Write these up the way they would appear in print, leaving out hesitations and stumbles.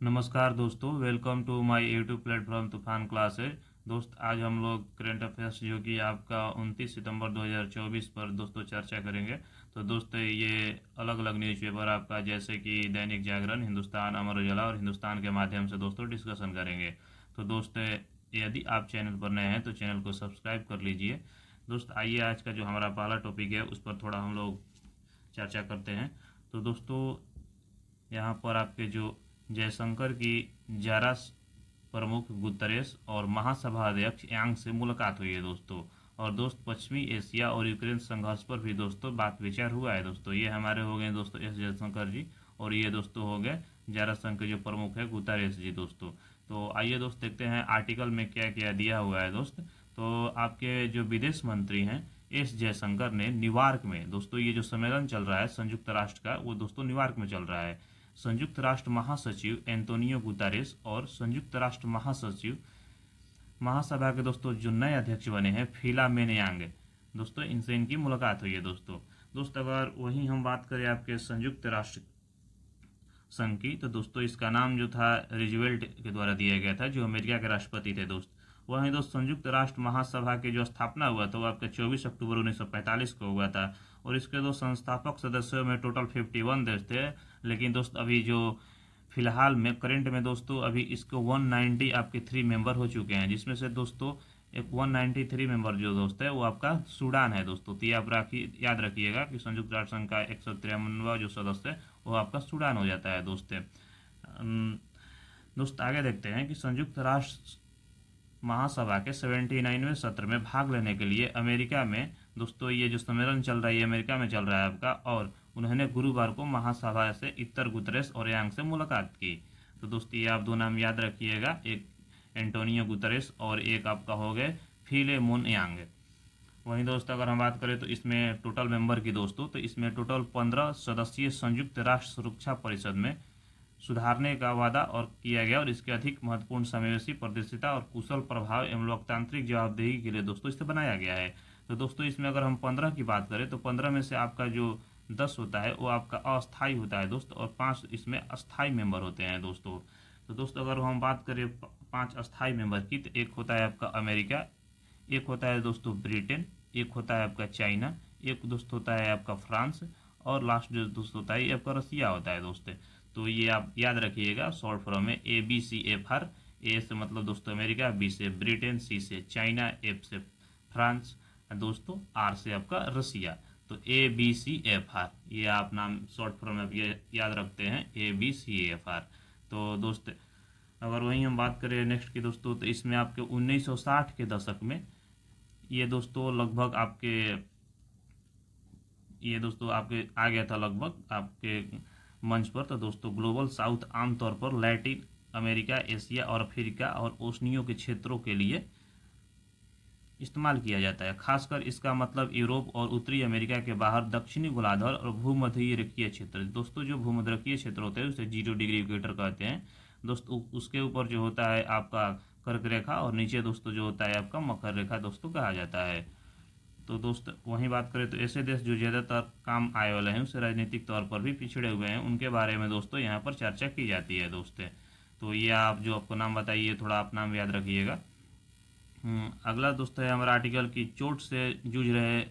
नमस्कार दोस्तों, welcome to my YouTube platform Toofan classes. दोस्त आज हम लोग करंट अफेयर्स जो कि आपका 29 सितंबर 2024 पर दोस्तों चर्चा करेंगे। तो दोस्तों ये अलग अलग न्यूज़पेपर आपका जैसे कि दैनिक जागरण, हिंदुस्तान, अमर उजाला और हिंदुस्तान के माध्यम से दोस्तों डिस्कशन करेंगे। तो दोस्तों यदि आप चैनल पर नए हैं तो चैनल को सब्सक्राइब कर लीजिए। दोस्त आइए आज का जो हमारा पहला टॉपिक है उस पर थोड़ा हम लोग चर्चा करते हैं। तो दोस्तों यहाँ पर आपके जो जयशंकर की जारास प्रमुख गुतरेस और महासभा अध्यक्ष यांग से मुलाकात हुई है दोस्तों। और दोस्त पश्चिमी एशिया और यूक्रेन संघर्ष पर भी दोस्तों बात विचार हुआ है दोस्तों। ये हमारे हो गए दोस्तों एस जयशंकर जी, और ये दोस्तों हो गए जारासंघ के जो प्रमुख है गुतरेस जी दोस्तों। तो आइए दोस्त देखते हैं आर्टिकल में क्या क्या दिया हुआ है दोस्त। तो आपके जो विदेश मंत्री हैं एस जयशंकर ने न्यूयॉर्क में दोस्तों ये जो सम्मेलन चल रहा है संयुक्त राष्ट्र का, वो दोस्तों न्यूयॉर्क में चल रहा है। संयुक्त राष्ट्र महासचिव एंटोनियो गुतारेस और संयुक्त राष्ट्र महासचिव महासभा के दोस्तों जो नए अध्यक्ष बने हैं फिलामेनयांग दोस्तों, इनसे इनकी मुलाकात हुई है दोस्तों। अगर वहीं हम बात करें आपके संयुक्त राष्ट्र संघ की, तो दोस्तों इसका नाम जो था रिजवेल्ट के द्वारा दिया गया था, जो अमेरिका के राष्ट्रपति थे दोस्त। वहीं दोस्त संयुक्त राष्ट्र महासभा की जो स्थापना हुआ था वो आपका 24 अक्टूबर 1945 को हुआ था। और इसके दो संस्थापक सदस्यों में टोटल 51 देश थे। लेकिन दोस्त अभी जो फिलहाल में करंट में दोस्तों अभी इसको 190 आपके 3 मेंबर हो चुके हैं, जिसमें से दोस्तों एक 193 मेंबर जो दोस्त है वो आपका सूडान है दोस्तों। तो ये आप याद रखिएगा कि संयुक्त राष्ट्र संघ का 153वां जो सदस्य है वो आपका सूडान हो जाता है दोस्त। दोस्त आगे देखते हैं कि संयुक्त राष्ट्र महासभा के 79वें सत्र में भाग लेने के लिए अमेरिका में दोस्तों ये जो सम्मेलन चल रहा है ये अमेरिका में चल रहा है आपका। और उन्होंने गुरुवार को महासभा से इतर गुतरेस और यांग से मुलाकात की। तो दोस्तों ये आप दो नाम याद रखिएगा, एक एंटोनियो गुतरेस और एक आपका हो गए फिलेमोन यांग। वहीं दोस्तों अगर हम बात करें तो इसमें टोटल मेंबर की दोस्तों, तो इसमें टोटल 15 सदस्यीय संयुक्त राष्ट्र सुरक्षा परिषद में सुधारने का वादा और किया गया। और इसके अधिक महत्वपूर्ण समावेशी पारदर्शिता और कुशल प्रभाव एवं लोकतांत्रिक जवाबदेही के लिए दोस्तों इसे बनाया गया है। तो दोस्तों इसमें अगर हम 15 की बात करें तो 15 में से आपका जो 10 होता है वो आपका अस्थाई होता है दोस्त, और 5 इसमें अस्थाई मेंबर होते हैं दोस्तों। तो दोस्तों अगर हम बात करें 5 अस्थाई मेंबर की, तो एक होता है आपका अमेरिका, एक होता है दोस्तों ब्रिटेन, एक होता है आपका चाइना, एक दोस्त होता है आपका फ्रांस, और लास्ट जो दोस्त होता है ये आपका रसिया होता है दोस्त। तो ये आप याद रखिएगा, शॉर्ट फॉर्म में ABCFR। ए से मतलब दोस्तों अमेरिका, बी से ब्रिटेन, सी से चाइना, एफ से फ्रांस, दोस्तों आर से आपका रसिया। तो ABCFR ये आप नाम शॉर्ट फॉर्म में ये याद रखते हैं, ABCFR। तो दोस्त अगर वहीं हम बात करें नेक्स्ट की दोस्तों, तो इसमें आपके 1960 के दशक में ये दोस्तों लगभग आपके ये दोस्तों आपके आ गया था लगभग आपके मंच पर। तो दोस्तों ग्लोबल साउथ आमतौर पर लैटिन अमेरिका, एशिया और अफ्रीका और ओशनियो के क्षेत्रों के लिए इस्तेमाल किया जाता है। खासकर इसका मतलब यूरोप और उत्तरी अमेरिका के बाहर दक्षिणी गोलार्ध और भूमध्यरेखीय क्षेत्र। दोस्तों जो भूमध्यरेखीय क्षेत्र होते हैं उसे 0 डिग्री इक्वेटर कहते हैं दोस्तों। उसके ऊपर जो होता है आपका कर्क रेखा और नीचे दोस्तों जो होता है आपका मकर रेखा दोस्तों कहा जाता है। तो दोस्त वहीं बात करें तो ऐसे देश जो ज़्यादातर काम आए वाले हैं, उससे राजनीतिक तौर पर भी पिछड़े हुए हैं, उनके बारे में दोस्तों यहाँ पर चर्चा की जाती है दोस्त। तो ये आप जो आपको नाम बताइए थोड़ा आप नाम याद रखिएगा। अगला दोस्त है हमारा आर्टिकल की चोट से जूझ रहे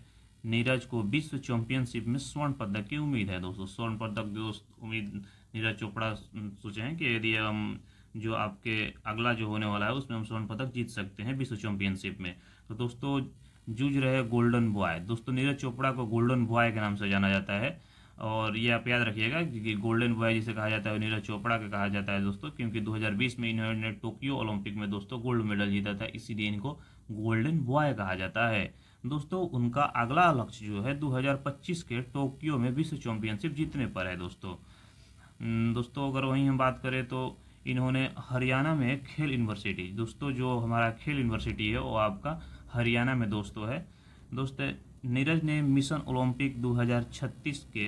नीरज को विश्व चैंपियनशिप में स्वर्ण पदक की उम्मीद है दोस्तों। स्वर्ण पदक दोस्त उम्मीद नीरज चोपड़ा सोचे हैं कि यदि हम जो आपके अगला जो होने वाला है उसमें हम स्वर्ण पदक जीत सकते हैं विश्व चैंपियनशिप में। तो दोस्तों जूझ रहे गोल्डन बॉय दोस्तों, नीरज चोपड़ा को गोल्डन बॉय के नाम से जाना जाता है। और ये आप याद रखिएगा कि गोल्डन बॉय जिसे कहा जाता है नीरज चोपड़ा का कहा जाता है दोस्तों, क्योंकि 2020 में इन्होंने टोक्यो ओलंपिक में दोस्तों गोल्ड मेडल जीता था, इसीलिए इनको गोल्डन बॉय कहा जाता है दोस्तों। उनका अगला लक्ष्य जो है 2025 के टोक्यो में विश्व चैंपियनशिप जीतने पर है दोस्तों। दोस्तों अगर वहीं हम बात करें तो इन्होंने हरियाणा में खेल यूनिवर्सिटी दोस्तों, जो हमारा खेल यूनिवर्सिटी है वो आपका हरियाणा में दोस्तों है दोस्त। नीरज ने मिशन ओलंपिक 2036 के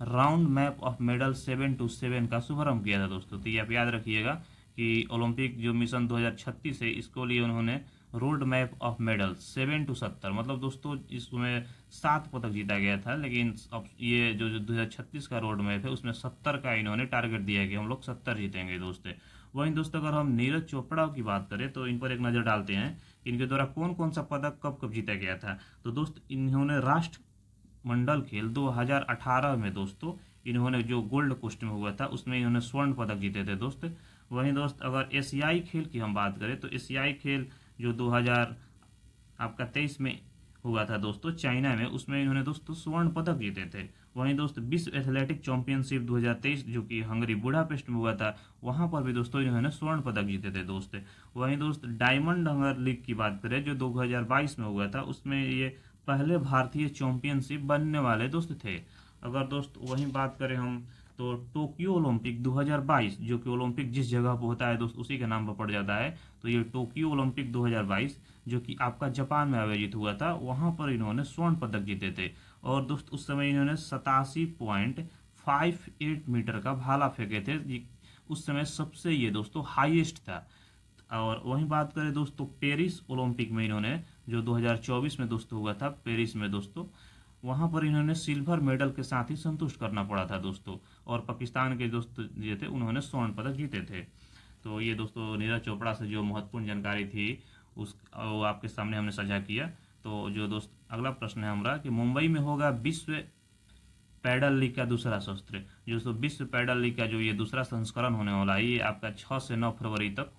round map of medal 7 to 7 का शुभारंभ किया था दोस्तों। तो ये आप याद रखिएगा कि ओलंपिक जो मिशन 2036 है इसको लिए उन्होंने road map of medal 7 to 70, मतलब दोस्तों इसमें 7 पदक जीता गया था, लेकिन अब ये जो 2036 का रोड मैप है उसमें 70 का इन्होंने टारगेट दिया है कि हम लोग 70 जीतेंगे दोस्तों। वहीं दोस्तों अगर हम नीरज चोपड़ा की बात करें तो इन पर एक नज़र डालते हैं कि इनके द्वारा कौन कौन सा पदक कब कब जीता गया था। तो दोस्त इन्होंने राष्ट्र मंडल खेल 2018 में दोस्तों इन्होंने जो गोल्ड कोस्ट में हुआ था उसमें इन्होंने स्वर्ण पदक जीते थे दोस्त। वहीं दोस्त अगर एशियाई खेल की हम बात करें तो एशियाई खेल जो 2000 आपका 23 में हुआ था दोस्तों चाइना में, उसमें इन्होंने दोस्तों स्वर्ण पदक जीते थे। वहीं दोस्त विश्व एथलेटिक चैंपियनशिप 2023 जो कि हंगरी बुडापेस्ट में हुआ था, वहां पर भी दोस्तों इन्होंने स्वर्ण पदक जीते थे दोस्त। वहीं दोस्त डायमंड हंगर लीग की बात करें जो 2022 में हुआ था, उसमें ये पहले भारतीय चैंपियनशिप बनने वाले दोस्त थे। अगर दोस्त वहीं बात करें हम तो टोक्यो ओलंपिक 2022 जो कि ओलंपिक जिस जगह पर होता है दोस्त उसी के नाम पर पड़ जाता है, तो ये टोक्यो ओलंपिक 2022 जो कि आपका जापान में आयोजित हुआ था, वहां पर इन्होंने स्वर्ण पदक जीते थे। और दोस्त उस समय इन्होंने 87.58 मीटर का भाला फेंके थे, उस समय सबसे ये दोस्तों हाईएस्ट था। और वहीं बात करें दोस्तों पेरिस ओलंपिक में इन्होंने जो 2024 में दोस्तों हुआ था पेरिस में दोस्तों, वहां पर इन्होंने सिल्वर मेडल के साथ ही संतुष्ट करना पड़ा था दोस्तों। और पाकिस्तान के दोस्त जो थे उन्होंने स्वर्ण पदक जीते थे। तो ये दोस्तों नीरज चोपड़ा से जो महत्वपूर्ण जानकारी थी उस वो आपके सामने हमने साझा किया। तो जो दोस्त अगला प्रश्न है हमारा कि मुंबई में होगा विश्व पैडल लीग का दूसरा सत्र। जो विश्व पैडल लीग का जो ये दूसरा संस्करण होने वाला है, ये आपका 6 से 9 फरवरी तक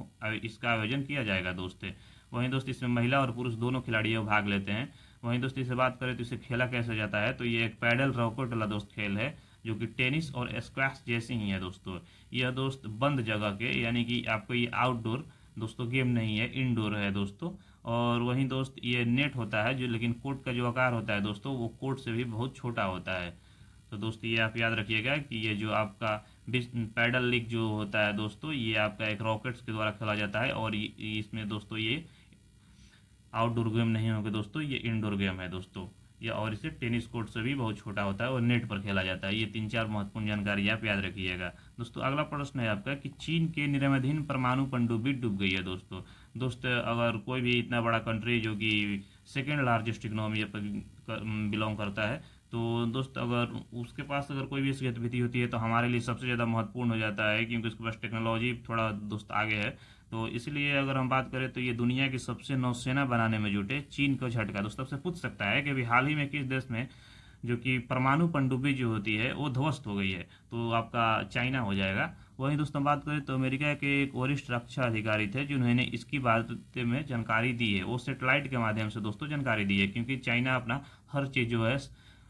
इसका आयोजन किया जाएगा दोस्त। वहीं दोस्त इसमें महिला और पुरुष दोनों खिलाड़ी भाग लेते हैं। वहीं दोस्त इसे बात करें तो इसे खेला कैसे जाता है, तो ये एक पैडल रॉकेट वाला दोस्त खेल है जो कि टेनिस और स्क्वैश जैसे ही है दोस्तों। यह दोस्त बंद जगह के यानी कि आपको ये आउटडोर दोस्तों गेम नहीं है, इंडोर है दोस्तों। और वहीं दोस्त ये नेट होता है जो, लेकिन कोर्ट का जो आकार होता है दोस्तों वो कोर्ट से भी बहुत छोटा होता है। तो दोस्तों ये आप याद रखिएगा कि ये जो आपका पैडल लीग जो होता है दोस्तों, ये आपका एक रॉकेट्स के द्वारा खेला जाता है। और इसमें दोस्तों ये आउटडोर गेम नहीं होगा दोस्तों, ये इंडोर गेम है दोस्तों। या और इसे टेनिस कोर्ट से भी बहुत छोटा होता है और नेट पर खेला जाता है। ये 3-4 महत्वपूर्ण जानकारी आप याद रखिएगा दोस्तों। अगला प्रश्न है आपका कि चीन के निर्माणाधीन परमाणु पनडुब्बी डूब गई है दोस्तों। अगर कोई भी इतना बड़ा कंट्री जो कि सेकेंड लार्जेस्ट इकोनॉमी बिलोंग करता है, तो दोस्त अगर उसके पास अगर कोई भी ऐसी गतिविधि होती है तो हमारे लिए सबसे ज़्यादा महत्वपूर्ण हो जाता है, क्योंकि उसके पास टेक्नोलॉजी थोड़ा दोस्त आगे है। तो इसलिए अगर हम बात करें तो ये दुनिया की सबसे नौसेना बनाने में जुटे चीन को झटका दोस्तों से पूछ सकता है कि अभी हाल ही में किस देश में जो कि परमाणु पनडुब्बी जो होती है वो ध्वस्त हो गई है, तो आपका चाइना हो जाएगा। वहीं दोस्तों बात करें तो अमेरिका के एक वरिष्ठ रक्षा अधिकारी थे जिन्होंने इसकी बारे में जानकारी दी है, वो सेटेलाइट के माध्यम से दोस्तों जानकारी दी है, क्योंकि चाइना अपना हर चीज़ जो है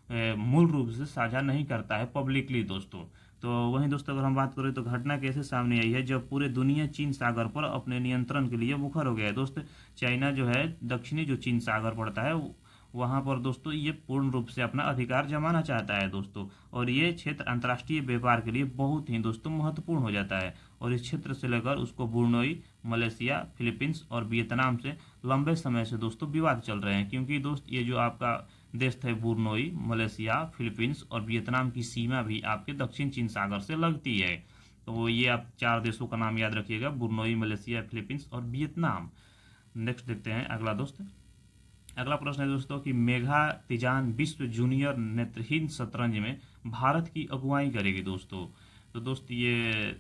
मूल रूप से साझा नहीं करता है पब्लिकली दोस्तों। तो वहीं दोस्तों अगर हम बात करें तो घटना कैसे सामने आई है जब पूरे दुनिया चीन सागर पर अपने नियंत्रण के लिए मुखर हो गया है दोस्त। चाइना जो है दक्षिणी जो चीन सागर पड़ता है वहां पर दोस्तों ये पूर्ण रूप से अपना अधिकार जमाना चाहता है दोस्तों। और ये क्षेत्र अंतर्राष्ट्रीय व्यापार के लिए बहुत ही दोस्तों महत्वपूर्ण हो जाता है। और इस क्षेत्र से लेकर उसको ब्रुनई, मलेशिया, फिलीपींस और वियतनाम से लंबे समय से दोस्तों विवाद चल रहे हैं, क्योंकि दोस्त ये जो आपका देश थे ब्रुनई, मलेशिया, फिलीपींस और वियतनाम की सीमा भी आपके दक्षिण चीन सागर से लगती है। तो ये आप 4 देशों का नाम याद रखिएगा, ब्रुनई, मलेशिया, फिलीपींस और वियतनाम। नेक्स्ट देखते हैं अगला दोस्त। अगला प्रश्न है दोस्तों कि मेघा तिजान विश्व जूनियर नेत्रहीन शतरंज में भारत की अगुवाई करेगी दोस्तों। तो दोस्त ये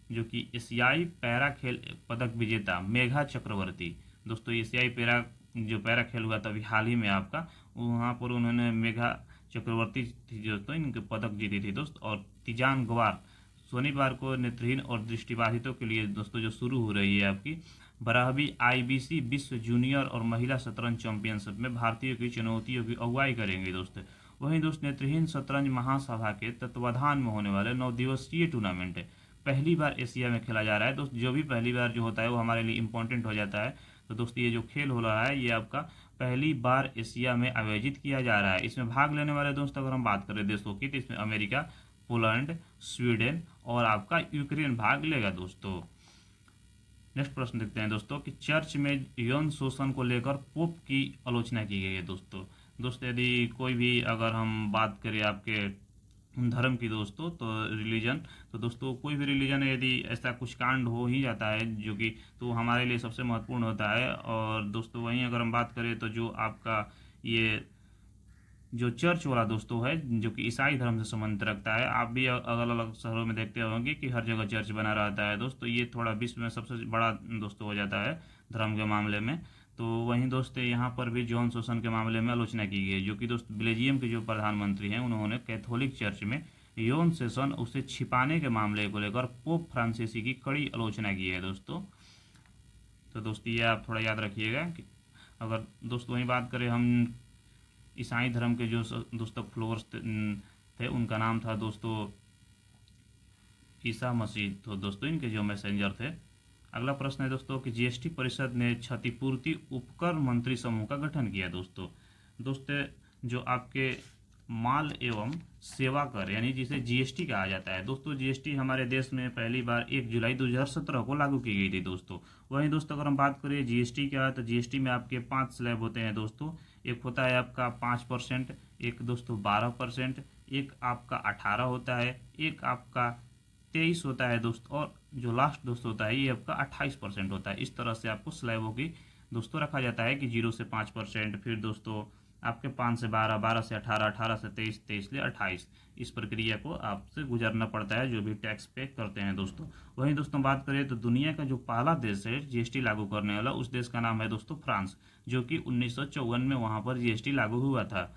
जो कि एशियाई पैरा खेल पदक विजेता मेघा चक्रवर्ती दोस्तों, एशियाई पैरा खेल हुआ था अभी हाल ही में आपका, वहाँ पर उन्होंने मेघा चक्रवर्ती दोस्तों इनके पदक जीती थी दोस्त। और तिजान गवार शनिवार को नेत्रहीन और दृष्टिबाधितों के लिए दोस्तों जो शुरू हो रही है आपकी 12वीं आईबीसी विश्व जूनियर और महिला शतरंज चैंपियनशिप में भारतीयों की चुनौतियों की अगुवाई करेंगे दोस्त। वहीं दोस्त नेत्रहीन शतरंज महासभा के तत्वाधान में होने वाले 9 दिवसीय टूर्नामेंट है, पहली बार एशिया में खेला जा रहा है दोस्त। जो भी पहली बार जो होता है वो हमारे लिए इम्पोर्टेंट हो जाता है। तो दोस्त ये जो खेल हो रहा है ये आपका पहली बार एशिया में आयोजित किया जा रहा है। इसमें भाग लेने वाले दोस्त अगर हम बात करें देशों की, तो इसमें अमेरिका, पोलैंड, स्वीडन और आपका यूक्रेन भाग लेगा दोस्तों। नेक्स्ट प्रश्न देखते हैं दोस्तों कि चर्च में यौन शोषण को लेकर पोप की आलोचना की गई है दोस्तों। यदि कोई भी अगर हम बात करें आपके धर्म की दोस्तों, तो रिलीजन, तो दोस्तों कोई भी रिलीजन है, यदि ऐसा कुछ कांड हो ही जाता है जो कि, तो हमारे लिए सबसे महत्वपूर्ण होता है। और दोस्तों वहीं अगर हम बात करें तो जो आपका ये जो चर्च वाला दोस्तों है, जो कि ईसाई धर्म से संबंध रखता है, आप भी अलग अलग शहरों में देखते होंगे कि हर जगह चर्च बना रहता है दोस्तों। ये थोड़ा विश्व में सबसे बड़ा दोस्तों हो जाता है धर्म के मामले में। तो वहीं दोस्तों यहाँ पर भी जॉन शोषण के मामले में आलोचना की गई, जो कि दोस्त बेल्जियम के जो प्रधानमंत्री हैं, उन्होंने कैथोलिक चर्च में यौन शोषण उसे छिपाने के मामले को लेकर पोप फ्रांसिसी की कड़ी आलोचना की है दोस्तों। तो दोस्तों ये आप थोड़ा याद रखिएगा कि अगर दोस्तों वहीं बात करें हम ईसाई धर्म के जो दोस्तों फ्लोवर्स थे, उनका नाम था दोस्तों ईसा मसीह। तो दोस्तों इनके जो मैसेंजर थे। अगला प्रश्न है दोस्तों कि जीएसटी परिषद ने क्षतिपूर्ति उपकर मंत्री समूह का गठन किया दोस्तों जो आपके माल एवं सेवा कर यानी जिसे जीएसटी कहा जाता है दोस्तों। जीएसटी हमारे देश में पहली बार 1 जुलाई 2017 को लागू की गई थी दोस्तों। वहीं दोस्तों अगर हम बात करें जीएसटी क्या है, तो जीएसटी में आपके 5 स्लैब होते हैं दोस्तों। एक होता है आपका 5%, एक दोस्तों 12%, एक आपका 18 होता है, एक आपका 23 होता है दोस्तों, और जो लास्ट दोस्तों होता है ये आपका 28% होता है। इस तरह से आपको स्लैबों की दोस्तों रखा जाता है कि 0 से 5%, फिर दोस्तों आपके 5 से 12, 12 से 18, 18 से 23, 23 से 28। इस प्रक्रिया को आपसे गुजरना पड़ता है जो भी टैक्स पे करते हैं दोस्तों। वहीं दोस्तों बात करें तो दुनिया का जो पहला देश है जीएसटी लागू करने वाला, उस देश का नाम है दोस्तों फ्रांस, जो कि 1954 में वहाँ पर जीएसटी लागू हुआ था।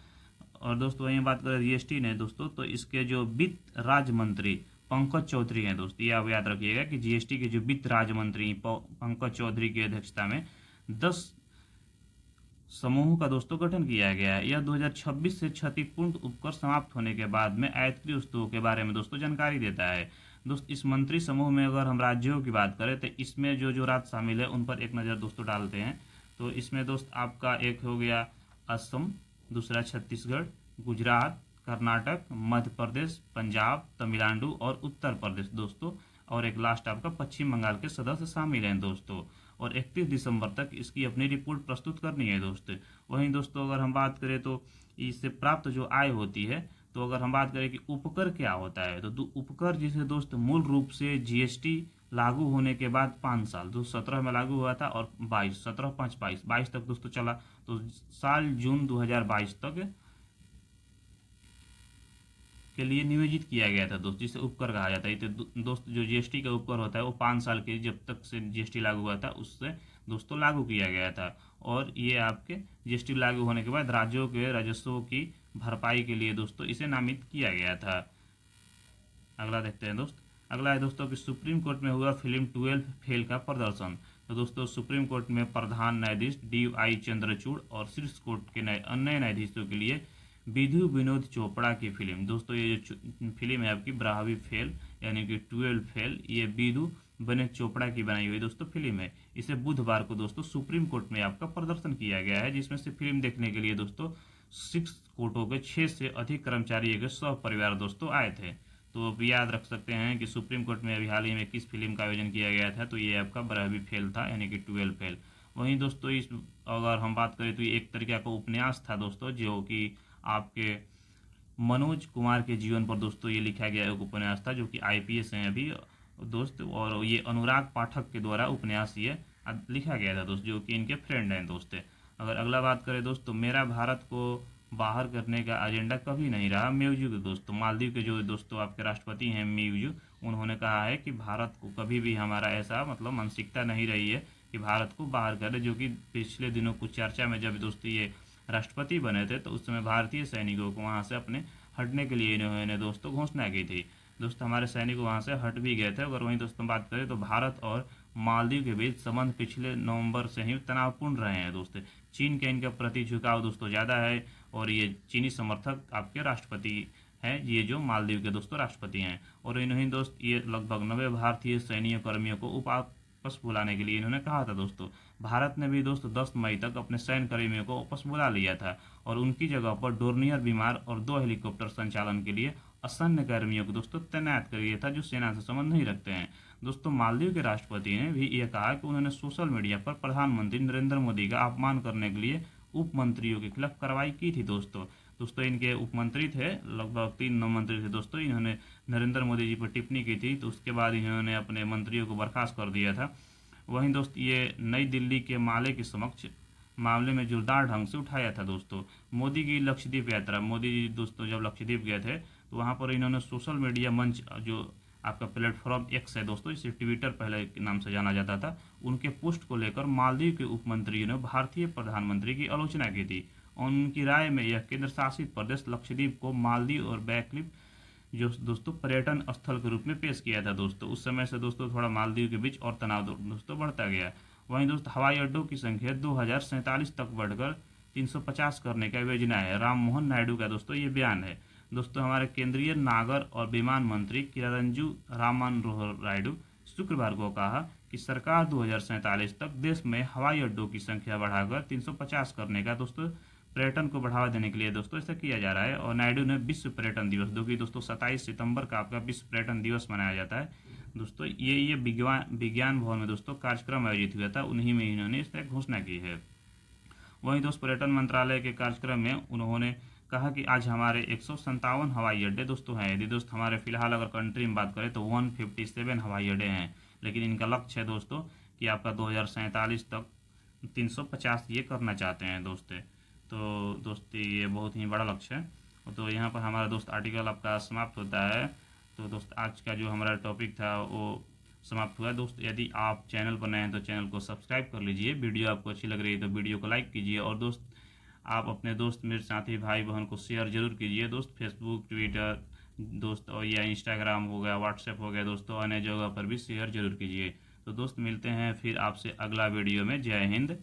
और दोस्तों वहीं बात करें जीएसटी ने दोस्तों, तो इसके जो वित्त राज्य मंत्री पंकज चौधरी हैं दोस्तों, ये आप याद रखिएगा कि जीएसटी के जो वित्त राज्य मंत्री पंकज चौधरी की अध्यक्षता में 10 समूह का दोस्तों गठन किया गया है। यह 2026 से क्षतिपूर्ण उपकर समाप्त होने के बाद में आयतकीय वस्तुओं के बारे में दोस्तों जानकारी देता है दोस्त। इस मंत्री समूह में अगर हम राज्यों की बात करें तो इसमें जो जो राज्य शामिल है उन पर एक नज़र दोस्तों डालते हैं। तो इसमें दोस्त आपका एक हो गया असम, दूसरा छत्तीसगढ़, गुजरात, कर्नाटक, मध्य प्रदेश, पंजाब, तमिलनाडु और उत्तर प्रदेश दोस्तों, और एक लास्ट आपका पश्चिम बंगाल के सदस्य शामिल हैं दोस्तों। और 31 दिसंबर तक इसकी अपनी रिपोर्ट प्रस्तुत करनी है दोस्तों। वहीं दोस्तों अगर हम बात करें तो इससे प्राप्त जो आय होती है, तो अगर हम बात करें कि उपकर क्या होता है, तो उपकर जिसे दोस्त मूल रूप से जीएसटी लागू होने के बाद 5 साल 2017 में लागू हुआ था, और 22 17 5 22 तक दोस्तों चला। तो साल जून 2022 तक के लिए नियोजित किया गया था दोस्त, जिसे उपकर कहा जाता है। तो दोस्त जो जीएसटी का उपकर होता है वो 5 साल के जब तक से जीएसटी लागू हुआ था उससे दोस्तों लागू किया गया था। और ये आपके जीएसटी लागू होने के बाद राज्यों के राजस्वों की भरपाई के लिए दोस्तों इसे नामित किया गया था। अगला देखते हैं दोस्त। अगला है दोस्तों कि सुप्रीम कोर्ट में हुआ फिल्म 12 फेल का प्रदर्शन। तो दोस्तों सुप्रीम कोर्ट में प्रधान न्यायाधीश DY चंद्रचूड़ और शीर्ष कोर्ट के अन्य न्यायाधीशों के लिए विधु विनोद चोपड़ा की फिल्म दोस्तों, ये जो फिल्म है आपकी ब्राहवी फेल यानी कि 12 फेल, ये विधु विनोद चोपड़ा की बनाई हुई दोस्तों फिल्म है। इसे बुधवार को दोस्तों सुप्रीम कोर्ट में आपका प्रदर्शन किया गया है, जिसमें से फिल्म देखने के लिए दोस्तों 6 कोर्टों के 6 से अधिक कर्मचारियों के सह परिवार दोस्तों आए थे। तो आप याद रख सकते हैं कि सुप्रीम कोर्ट में अभी हाल ही में किस फिल्म का आयोजन किया गया था, तो ये आपका ब्राहवी फेल था यानी कि 12 फेल। वहीं दोस्तों इस अगर हम बात करें तो ये एक तरीके का उपन्यास था दोस्तों, जो कि आपके मनोज कुमार के जीवन पर दोस्तों ये लिखा गया एक उपन्यास था, जो कि आईपीएस हैं अभी दोस्त, और ये अनुराग पाठक के द्वारा उपन्यास ये लिखा गया था दोस्त, जो कि इनके फ्रेंड हैं दोस्त। अगर अगला बात करें दोस्त, तो मेरा भारत को बाहर करने का एजेंडा कभी नहीं रहा म्यूजू के दोस्तों। मालदीव के जो दोस्तों आपके राष्ट्रपति हैं म्यूजू, उन्होंने कहा है कि भारत को कभी भी हमारा ऐसा मतलब मानसिकता नहीं रही है कि भारत को बाहर करे, जो कि पिछले दिनों कुछ चर्चा में जब दोस्तों ये राष्ट्रपति बने थे तो उस समय भारतीय सैनिकों को वहाँ से अपने हटने के लिए इन्होंने दोस्तों घोषणा की थी दोस्तों। हमारे सैनिक वहाँ से हट भी गए थे। अगर वहीं दोस्तों बात करें तो भारत और मालदीव के बीच संबंध पिछले नवंबर से ही तनावपूर्ण रहे हैं दोस्तों। चीन के इनके प्रति झुकाव दोस्तों ज़्यादा है, और ये चीनी समर्थक आपके राष्ट्रपति हैं, ये जो मालदीव के दोस्तों राष्ट्रपति हैं। और इन्होंने दोस्त ये लगभग 90 भारतीय सैन्य कर्मियों को वापस बुलाने के लिए इन्होंने कहा था दोस्तों। भारत ने भी दोस्तों 10 मई तक अपने सैन्य कर्मियों को वापस बुला लिया था, और उनकी जगह पर डोर्नियर विमान और 2 हेलीकॉप्टर संचालन के लिए असैन्य कर्मियों को दोस्तों तैनात कर दिया था, जो सेना से संबंध नहीं रखते हैं दोस्तों। मालदीव के राष्ट्रपति ने भी यह कहा कि उन्होंने सोशल मीडिया पर प्रधानमंत्री नरेंद्र मोदी का अपमान करने के लिए उप मंत्रियों के खिलाफ कार्रवाई की थी दोस्तों। दोस्तों इनके उपमंत्री थे, लगभग 3 मंत्री थे दोस्तों। इन्होंने नरेंद्र मोदी जी पर टिप्पणी की थी, तो उसके बाद इन्होंने अपने मंत्रियों को बर्खास्त कर दिया था। वहीं दोस्त ये नई दिल्ली के माले के समक्ष मामले में जोरदार ढंग से उठाया था दोस्तों। मोदी की लक्षद्वीप यात्रा, मोदी जी दोस्तों जब लक्षद्वीप गए थे तो वहाँ पर इन्होंने सोशल मीडिया मंच, जो आपका प्लेटफॉर्म एक्स है दोस्तों, इसे ट्विटर पहले के नाम से जाना जाता था, उनके पोस्ट को लेकर मालदीव के उपमंत्रियों ने भारतीय प्रधानमंत्री की आलोचना की थी। उनकी राय में यह केंद्र शासित प्रदेश लक्षद्वीप को मालदीव और वैकल्पिक जो दोस्तों पर्यटन स्थल के रूप में पेश किया था दोस्तों। उस समय से दोस्तों थोड़ा मालदीव के बीच और तनाव दोस्तों बढ़ता गया। वहीं दोस्तों हवाई अड्डों की संख्या 2047 तक बढ़कर 350 करने का योजना है। राम मोहन नायडू का दोस्तों ये बयान है। दोस्तों हमारे केंद्रीय नागर और विमान मंत्री किरणजू राममोहन नायडू शुक्रवार को कहा कि सरकार 2047 तक देश में हवाई अड्डों की संख्या बढ़ाकर 350 करने का दोस्तों पर्यटन को बढ़ावा देने के लिए दोस्तों ऐसा किया जा रहा है। और नायडू ने विश्व पर्यटन दिवस, जो कि दोस्तों 27 सितंबर का आपका विश्व पर्यटन दिवस मनाया जाता है दोस्तों, ये विज्ञान भवन में दोस्तों कार्यक्रम आयोजित हुआ था, उन्हीं में इन्होंने इस तरह घोषणा की है। वहीं दोस्त पर्यटन मंत्रालय के कार्यक्रम में उन्होंने कहा कि आज हमारे 157 हवाई अड्डे दोस्तों हैं। यदि दोस्त हमारे फिलहाल अगर कंट्री में बात करें तो 157 हवाई अड्डे हैं, लेकिन इनका लक्ष्य है दोस्तों कि आपका 2047 तक 350 ये करना चाहते हैं दोस्तों। तो दोस्तों ये बहुत ही बड़ा लक्ष्य है। तो यहाँ पर हमारा दोस्त आर्टिकल आपका समाप्त होता है। तो दोस्त आज का जो हमारा टॉपिक था वो समाप्त हुआ है। दोस्त यदि आप चैनल पर नए हैं तो चैनल को सब्सक्राइब कर लीजिए, वीडियो आपको अच्छी लग रही है तो वीडियो को लाइक कीजिए, और दोस्त आप अपने दोस्त मेरे साथी भाई बहन को शेयर जरूर कीजिए दोस्त। फेसबुक, ट्विटर दोस्त, और या इंस्टाग्राम हो गया, व्हाट्सएप हो गया दोस्तों, अन्य जगह पर भी शेयर जरूर कीजिए। तो दोस्त मिलते हैं फिर आपसे अगला वीडियो में। जय हिंद।